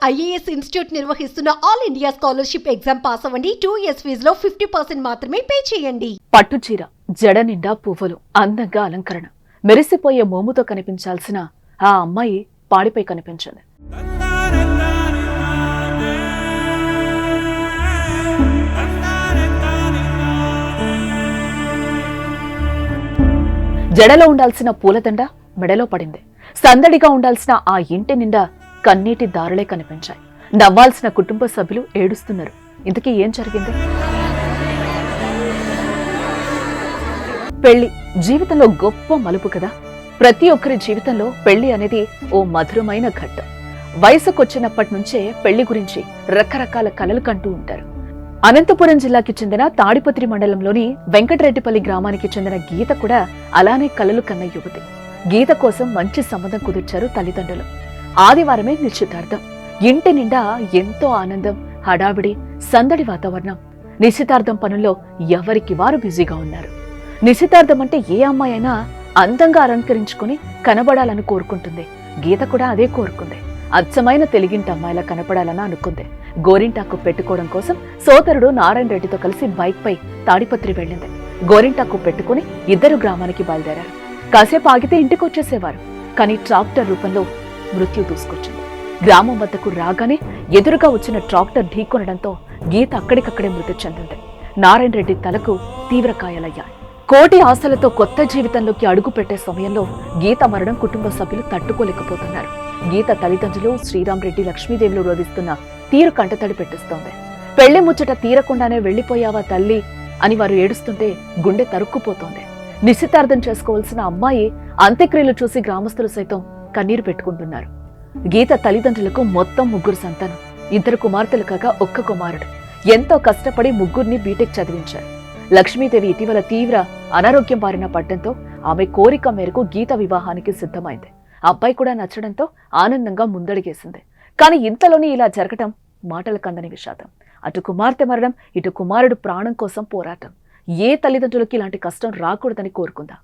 IAS institute నిర్వహిస్తున్న all India scholarship exam pass అవ్వండి. 2 years ఫీజులో 50% మాత్రమే పే చేయండి. పట్టుచీర, జడ నిండా పువ్వులు, అందంగా అలంకరణ, మెరిసిపోయే మోముతో కనిపించాల్సిన ఆ అమ్మాయి పాడిపై కనిపించింది. జడలో ఉండాల్సిన పూలదండ మెడలో పడింది. సందడిగా ఉండాల్సిన ఆ ఇంటి నిండా కన్నీటి దారులే కనిపించాయి. నవ్వాల్సిన కుటుంబ సభ్యులు ఏడుస్తున్నారు. ఇంతకీ ఏం జరిగింది? పెళ్లి జీవితంలో గొప్ప మలుపు కదా. ప్రతి ఒక్కరి జీవితంలో పెళ్లి అనేది ఓ మధురమైన ఘట్టం. వయసుకొచ్చినప్పటి నుంచే పెళ్లి గురించి రకరకాల కలలు కంటూ ఉంటారు. అనంతపురం జిల్లాకి చెందిన తాడిపత్రి మండలంలోని వెంకటరెడ్డిపల్లి గ్రామానికి చెందిన గీత కూడా అలానే కలలు కన్న యువతి. గీత కోసం మంచి సంబంధం కుదిర్చారు తల్లిదండ్రులు. ఆదివారమే నిశ్చితార్థం. ఇంటి నిండా ఎంతో ఆనందం, హడావిడి, సందడి వాతావరణం. నిశ్చితార్థం పనుల్లో ఎవరికి వారు బిజీగా ఉన్నారు. నిశ్చితార్థం అంటే ఏ అమ్మాయి అయినా అందంగా అలంకరించుకుని కనబడాలని కోరుకుంటుంది. గీత కూడా అదే కోరుకుంది. అచ్చమైన తెలుగింటి అమ్మాయిలా కనపడాలని అనుకుంది. గోరింటాకు పెట్టుకోవడం కోసం సోదరుడు నారాయణ రెడ్డితో కలిసి బైక్ పై తాడిపత్రి వెళ్ళింది. గోరింటాకు పెట్టుకుని ఇద్దరు గ్రామానికి బయలుదేరారు. కాసేపు ఆగితే ఇంటికి వచ్చేసేవారు. కానీ ట్రాక్టర్ రూపంలో మృత్యు దూసుకొచ్చింది. గ్రామం వద్దకు రాగానే ఎదురుగా వచ్చిన ట్రాక్టర్ ఢీకొనడంతో గీత అక్కడికక్కడే మృతి చెందింది. నారాయణ రెడ్డి తలకు తీవ్ర గాయాలయ్యాయి. కోటి ఆశలతో కొత్త జీవితంలోకి అడుగు పెట్టే సమయంలో గీత మరణం కుటుంబ సభ్యులు తట్టుకోలేకపోతున్నారు. గీత తల్లిదండ్రులు శ్రీరామ్ రెడ్డి, లక్ష్మీదేవిలు రోధిస్తున్న తీరు కంటతడి పెట్టిస్తోంది. పెళ్లి ముచ్చట తీరకుండానే వెళ్లిపోయావా తల్లి అని వారు ఏడుస్తుంటే గుండె తరుక్కుపోతోంది. నిశ్చితార్థం చేసుకోవాల్సిన అమ్మాయి అంత్యక్రియలు చూసి గ్రామస్తులు సైతం కన్నీరు పెట్టుకుంటున్నారు. గీత తల్లిదండ్రులకు మొత్తం 3 సంతానం. 2 కుమార్తెలు కాగా 1 కుమారుడు. ఎంతో కష్టపడి 3 బీటెక్ చదివించారు. లక్ష్మీదేవి ఇటీవల తీవ్ర అనారోగ్యం బారిన పడ్డంతో ఆమె కోరిక మేరకు గీత వివాహానికి సిద్ధమైంది. అబ్బాయి కూడా నచ్చడంతో ఆనందంగా ముందడిగేసింది. కానీ ఇంతలోనే ఇలా జరగటం మాటలు కందని విషాదం. అటు కుమార్తె మరణం, ఇటు కుమారుడు ప్రాణం కోసం పోరాటం. ఏ తల్లిదండ్రులకి ఇలాంటి కష్టం రాకూడదని కోరుకుందా.